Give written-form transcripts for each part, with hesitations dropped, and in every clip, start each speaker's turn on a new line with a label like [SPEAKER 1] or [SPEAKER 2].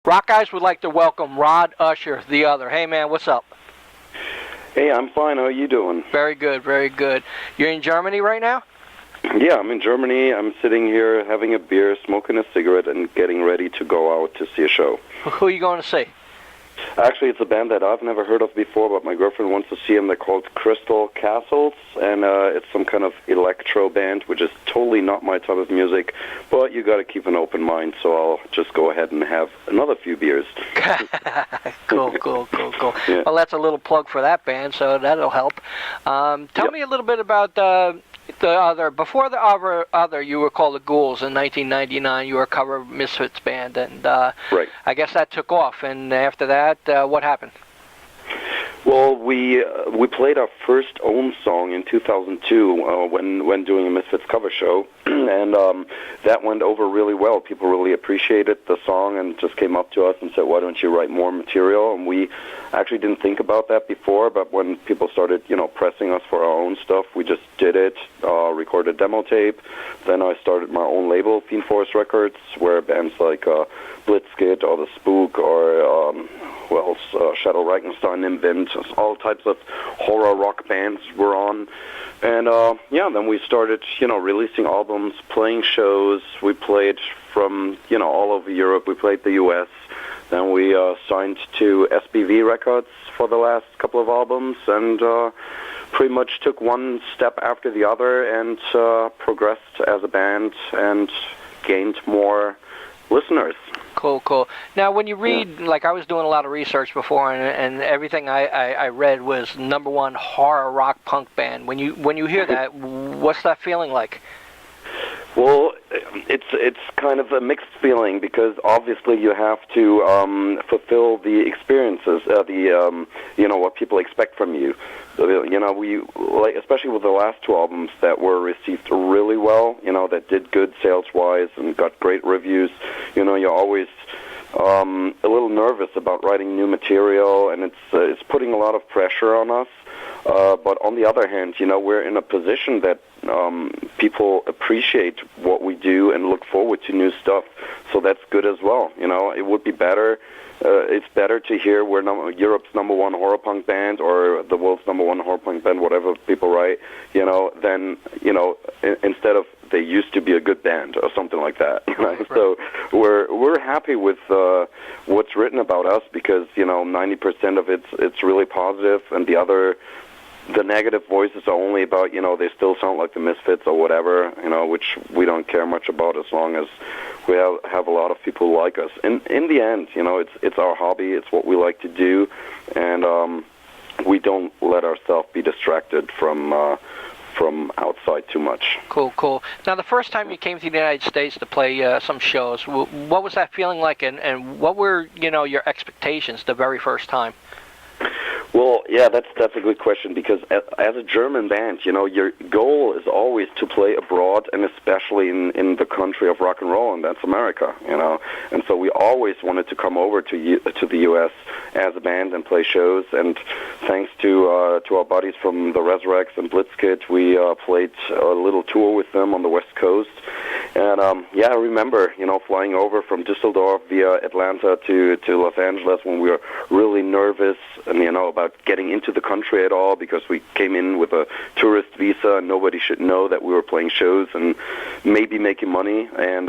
[SPEAKER 1] Rockeyez would like to welcome Rod Usher, the other. Hey, man, what's up?
[SPEAKER 2] Hey, I'm fine. How are you doing?
[SPEAKER 1] Very good, very good. You're in Germany right now?
[SPEAKER 2] Yeah, I'm in Germany. I'm sitting here having a beer, smoking a cigarette, and getting ready to go out to see a show.
[SPEAKER 1] Who are you going to see?
[SPEAKER 2] Actually, it's a band that I've never heard of before, but my girlfriend wants to see them. They're called Crystal Castles, and it's some kind of electro band, which is totally not my type of music, but you got to keep an open mind, so I'll just go ahead and have another few beers.
[SPEAKER 1] Cool. Yeah. Well, that's a little plug for that band, so that'll help. Tell me a little bit about the other. Before the other, you were called the Ghouls in 1999. You were a cover Misfits band, and
[SPEAKER 2] right.
[SPEAKER 1] I guess that took off. And after that, what happened?
[SPEAKER 2] Well, we played our first own song in 2002 when doing a Misfits cover show, and that went over really well. People really appreciated the song and just came up to us and said, "Why don't you write more material?" And we actually didn't think about that before, but when people started, pressing us for our own stuff, we just did it. Recorded demo tape. Then I started my own label, Fiend Force Records, where bands like Blitzkid or The Spook or Shadow Reichenstein, Invent, all types of horror rock bands were on. And then we started, releasing albums, playing shows. We played from, all over Europe. We played the U.S. Then we signed to SBV Records for the last couple of albums, and pretty much took one step after the other and progressed as a band and gained more listeners.
[SPEAKER 1] Cool. Now, when you read, like I was doing a lot of research before, and everything I read was #1 horror rock punk band. When you hear that, what's that feeling like?
[SPEAKER 2] Well, it's kind of a mixed feeling because obviously you have to fulfill the experiences, what people expect from you. We especially with the last two albums that were received really well, that did good sales-wise and got great reviews. You're always a little nervous about writing new material, and it's putting a lot of pressure on us. But on the other hand, we're in a position that people appreciate what we do and look forward to new stuff. So that's good as well. It would be better. It's better to hear we're Europe's #1 horror punk band or the world's #1 horror punk band, whatever people write, than, instead of they used to be a good band or something like that. Right? So we're happy with what's written about us because 90% of it's really positive, and the negative voices are only about they still sound like the Misfits or whatever, which we don't care much about as long as we have a lot of people who like us. In the end, it's our hobby, it's what we like to do, and we don't let ourselves be distracted from outside too much.
[SPEAKER 1] Cool. Now, the first time you came to the United States to play some shows, what was that feeling like, and what were your expectations the very first time?
[SPEAKER 2] Well, yeah, that's a good question because as a German band, your goal is always to play abroad and especially in the country of rock and roll, and that's America, And so we always wanted to come over to the U.S. as a band and play shows, and thanks to our buddies from the Resurrects and Blitzkid, we played a little tour with them on the West Coast. And I remember, flying over from Düsseldorf via Atlanta to Los Angeles when we were really nervous and, about getting into the country at all because we came in with a tourist visa and nobody should know that we were playing shows and maybe making money. And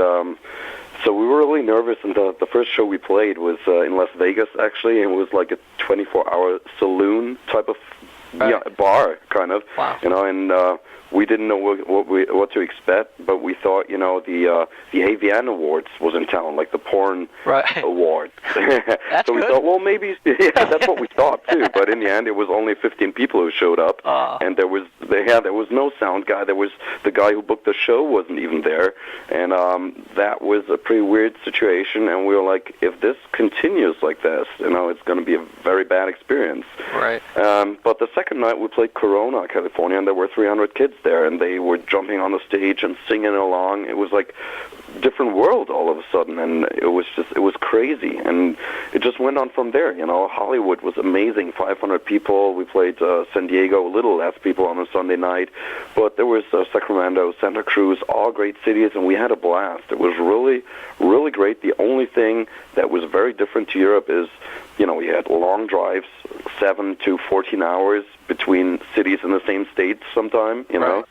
[SPEAKER 2] so we were really nervous, and the first show we played was in Las Vegas, actually, and it was like a 24-hour saloon type of bar, kind of.
[SPEAKER 1] Wow.
[SPEAKER 2] And we didn't know what to expect, but we thought, the AVN Awards was in town, like the porn award.
[SPEAKER 1] That's
[SPEAKER 2] so we
[SPEAKER 1] good.
[SPEAKER 2] thought, well, maybe, that's what we thought too. But in the end, it was only 15 people who showed up, and there was no sound guy. There was the guy who booked the show wasn't even there, and that was a pretty weird situation. And we were like, if this continues like this, it's going to be a very bad experience.
[SPEAKER 1] Right.
[SPEAKER 2] But the second night we played Corona, California, and there were 300 kids there, and they were jumping on the stage and singing along. It was like a different world all of a sudden, and it was crazy, and it it just went on from there. Hollywood was amazing, 500 people. We played San Diego, a little less people on a Sunday night, but there was Sacramento, Santa Cruz, all great cities, and we had a blast. It was really, really great. The only thing that was very different to Europe is, we had long drives, 7 to 14 hours between cities in the same state sometime,
[SPEAKER 1] Right.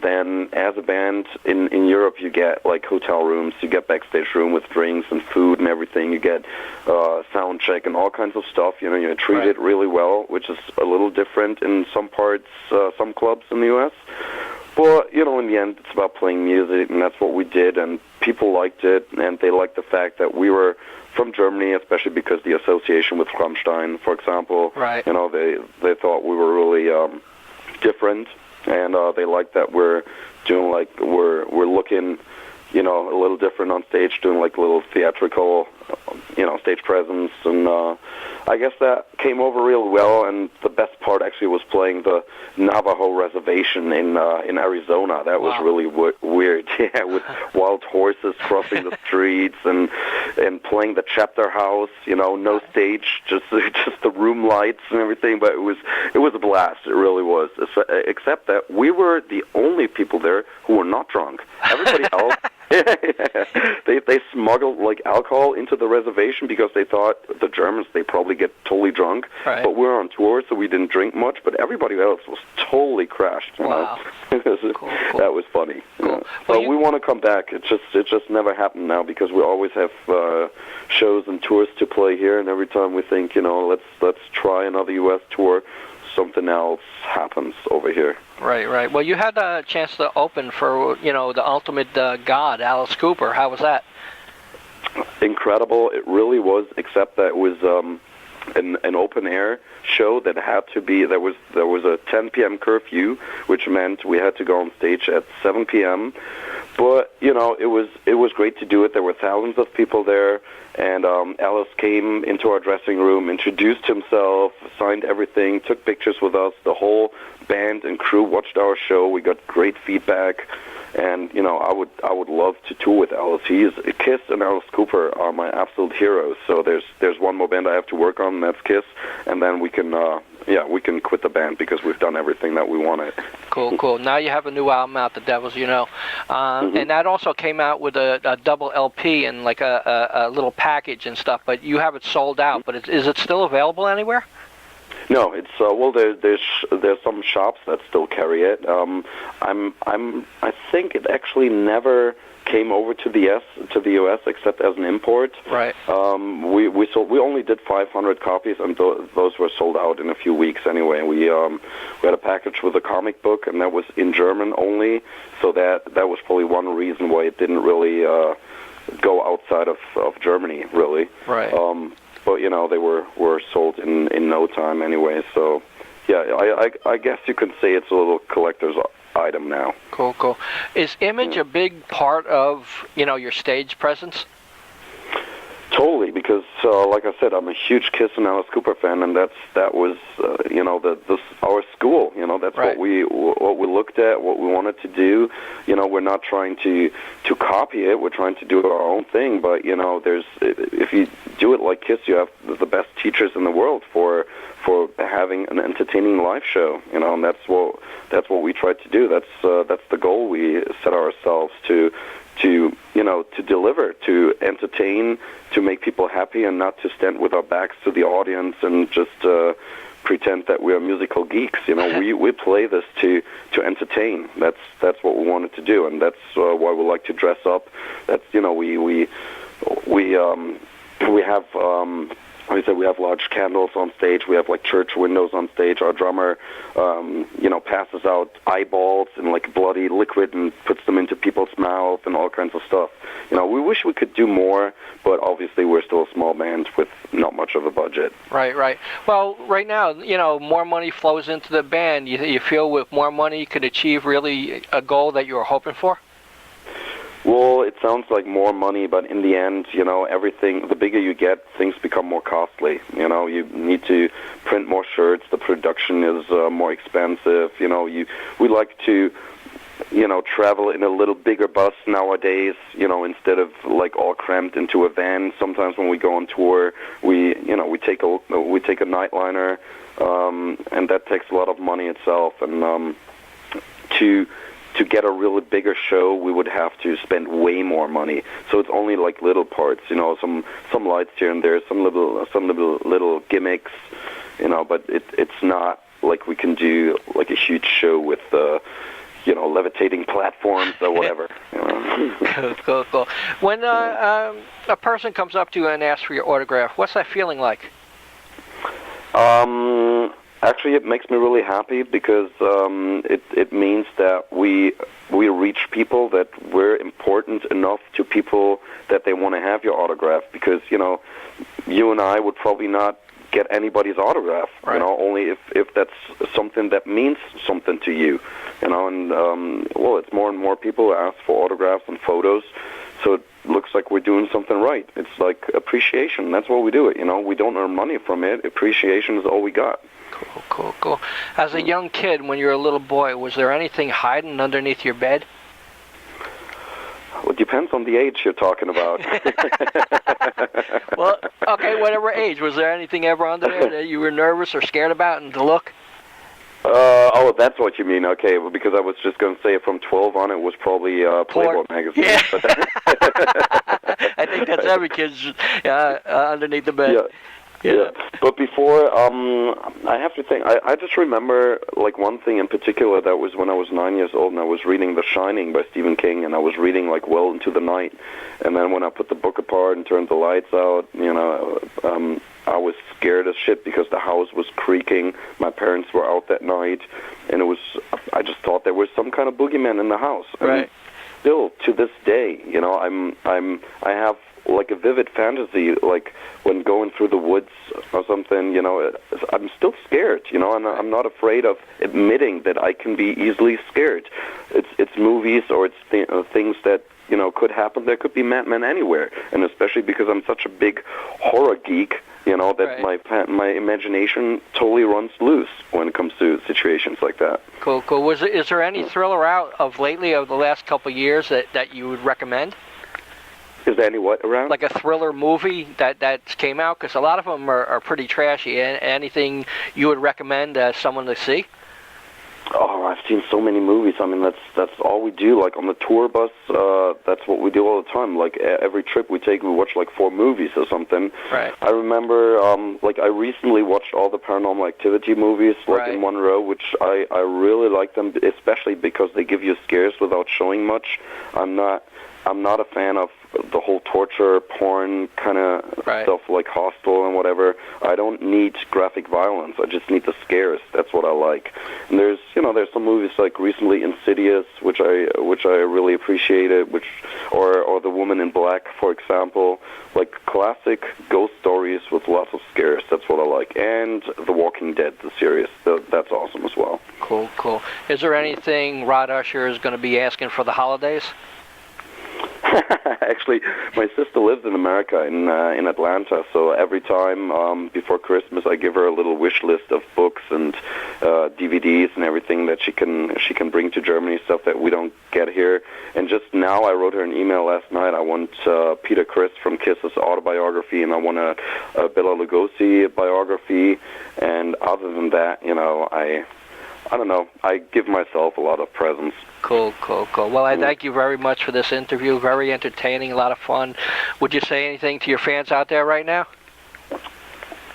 [SPEAKER 2] Then as a band in Europe, you get like hotel rooms, you get backstage room with drinks and food and everything, you get sound check and all kinds of stuff. You're treated really well, which is a little different in some parts, some clubs in the U.S. But, in the end, it's about playing music, and that's what we did, and people liked it, and they liked the fact that we were from Germany, especially because the association with Rammstein, for example,
[SPEAKER 1] Right.
[SPEAKER 2] They thought we were really different, and they liked that we're doing we're looking, a little different on stage, doing like a little theatrical, stage presence, and I guess that came over real well. And the best part actually was playing the Navajo reservation in Arizona. That was really weird, yeah, with wild horses crossing the streets and playing the chapter house. No stage, just the room lights and everything. But it was a blast. It really was. Except that we were the only people there who were not drunk. Everybody else. They smuggled like alcohol into the reservation because they thought the Germans, they probably get totally drunk.
[SPEAKER 1] Right.
[SPEAKER 2] But we're on tour, so we didn't drink much. But everybody else was totally crashed.
[SPEAKER 1] Wow.
[SPEAKER 2] Cool. That was funny.
[SPEAKER 1] Cool.
[SPEAKER 2] Yeah.
[SPEAKER 1] Well,
[SPEAKER 2] we want to come back. It just never happened now because we always have shows and tours to play here. And every time we think, let's try another U.S. tour, something else happens over here.
[SPEAKER 1] Right. Well, you had a chance to open for, the ultimate god, Alice Cooper. How was that?
[SPEAKER 2] Incredible. It really was, except that it was an open air show that had to be, there was a 10 p.m. curfew, which meant we had to go on stage at 7 p.m. But, it was great to do it. There were thousands of people there, and Alice came into our dressing room, introduced himself, signed everything, took pictures with us. The whole band and crew watched our show. We got great feedback, and I would love to tour with Alice. Kiss and Alice Cooper are my absolute heroes. So there's one more band I have to work on, and that's Kiss, and then we can quit the band because we've done everything that we wanted.
[SPEAKER 1] Cool. Now you have a new album out, The Devils You Know, and that also came out with a double LP and like a little package and stuff. But you have it sold out. But is it still available anywhere?
[SPEAKER 2] No, it's there's some shops that still carry it. I think it actually never came over to the U.S. except as an import.
[SPEAKER 1] Right.
[SPEAKER 2] We only did 500 copies, and those were sold out in a few weeks anyway. We had a package with a comic book, and that was in German only. So that was probably one reason why it didn't really go outside of Germany, really.
[SPEAKER 1] Right.
[SPEAKER 2] But they were sold in no time anyway. So yeah, I guess you can say it's a little collector's item now.
[SPEAKER 1] Cool. Is image a big part of your stage presence?
[SPEAKER 2] Totally, because like I said, I'm a huge Kiss and Alice Cooper fan, and that was our school. That's
[SPEAKER 1] right.
[SPEAKER 2] what we looked at, what we wanted to do. We're not trying to copy it. We're trying to do our own thing. But if you do it like Kiss, you have the best teachers in the world for having an entertaining live show. And that's what we tried to do. That's the goal we set ourselves to deliver, to entertain, to make people happy, and not to stand with our backs to the audience and just pretend that we are musical geeks. We play this to entertain. That's what we wanted to do, and that's why we like to dress up. That's we have. Like I said, we have large candles on stage. We have like church windows on stage. Our drummer, passes out eyeballs and like bloody liquid and puts them into people's mouths and all kinds of stuff. We wish we could do more, but obviously we're still a small band with not much of a budget.
[SPEAKER 1] Right. Well, right now, more money flows into the band. You feel with more money you could achieve really a goal that you were hoping for?
[SPEAKER 2] Well, it sounds like more money, but in the end, everything, the bigger you get, things become more costly. You need to print more shirts, the production is more expensive. We like to travel in a little bigger bus nowadays, instead of like all cramped into a van. Sometimes when we go on tour, we take a nightliner, and that takes a lot of money itself. And to get a really bigger show, we would have to spend way more money. So it's only like little parts, some lights here and there, some little gimmicks, but it's not like we can do like a huge show with levitating platforms or whatever.
[SPEAKER 1] Cool. When a person comes up to you and asks for your autograph, what's that feeling like?
[SPEAKER 2] Actually, it makes me really happy because it means that we reach people, that we're important enough to people that they want to have your autograph. Because you and I would probably not get anybody's autograph.
[SPEAKER 1] Right.
[SPEAKER 2] Only if that's something that means something to you. And it's more and more people ask for autographs and photos. So it looks like we're doing something right. It's like appreciation. That's why we do it. We don't earn money from it. Appreciation is all we got.
[SPEAKER 1] Cool. As a young kid, when you were a little boy, was there anything hiding underneath your bed?
[SPEAKER 2] Well, it depends on the age you're talking about.
[SPEAKER 1] Well, okay, whatever age. Was there anything ever under there that you were nervous or scared about and to look?
[SPEAKER 2] That's what you mean. Okay, well, because I was just going to say from 12 on, it was probably Playboy magazine.
[SPEAKER 1] Yeah. I think that's every kid's underneath the bed.
[SPEAKER 2] Yeah. But before, I have to think, I just remember, like, one thing in particular. That was when I was 9 years old, and I was reading The Shining by Stephen King, and I was reading, like, well into the night. And then when I put the book apart and turned the lights out, I was scared as shit because the house was creaking. My parents were out that night, and I just thought there was some kind of boogeyman in the house.
[SPEAKER 1] Right.
[SPEAKER 2] And still, to this day, I have like a vivid fantasy, like when going through the woods or something, I'm still scared, and I'm not afraid of admitting that I can be easily scared. It's movies or it's things that, could happen. There could be madmen anywhere, and especially because I'm such a big horror geek, that
[SPEAKER 1] right.
[SPEAKER 2] my imagination totally runs loose when it comes to situations like that.
[SPEAKER 1] Cool. Is there any thriller out of lately, of the last couple of years, that you would recommend?
[SPEAKER 2] Is there any what around?
[SPEAKER 1] Like a thriller movie that came out? Because a lot of them are pretty trashy. Anything you would recommend someone to see?
[SPEAKER 2] Oh, I've seen so many movies. I mean, that's all we do. Like on the tour bus, that's what we do all the time. Like every trip we take, we watch like 4 movies or something.
[SPEAKER 1] Right.
[SPEAKER 2] I remember, I recently watched all the Paranormal Activity movies,
[SPEAKER 1] right.
[SPEAKER 2] in one row, which I really like them, especially because they give you scares without showing much. I'm not a fan of the whole torture porn kind of
[SPEAKER 1] right.
[SPEAKER 2] stuff, like Hostel and whatever. I don't need graphic violence. I just need the scares. That's what I like. And there's some movies like recently Insidious, which I really appreciated, or The Woman in Black, for example, like classic ghost stories with lots of scares. That's what I like. And The Walking Dead, the series. That's awesome as well.
[SPEAKER 1] Cool. Is there anything Rod Usher is going to be asking for the holidays?
[SPEAKER 2] Actually, my sister lives in America, in Atlanta, so every time before Christmas, I give her a little wish list of books and DVDs and everything that she can bring to Germany, stuff that we don't get here. And just now, I wrote her an email last night. I want Peter Criss from Kiss's autobiography, and I want a Bela Lugosi biography. And other than that, I don't know. I give myself a lot of presents.
[SPEAKER 1] Cool. Well, I thank you very much for this interview. Very entertaining, a lot of fun. Would you say anything to your fans out there right now?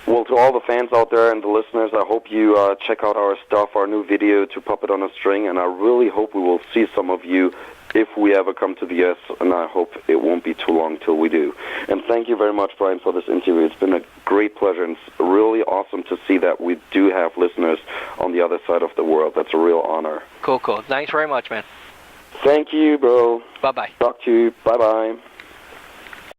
[SPEAKER 2] Well, to all the fans out there and the listeners, I hope you check out our stuff, our new video, To Puppet on a String, and I really hope we will see some of you if we ever come to the U.S., and I hope it won't be too long till we do. And thank you very much, Brian, for this interview. It's been a great pleasure, and it's really awesome to see that we do have listeners on the other side of the world. That's a real honor.
[SPEAKER 1] Cool. Thanks very much, man.
[SPEAKER 2] Thank you, bro.
[SPEAKER 1] Bye-bye.
[SPEAKER 2] Talk to you. Bye-bye.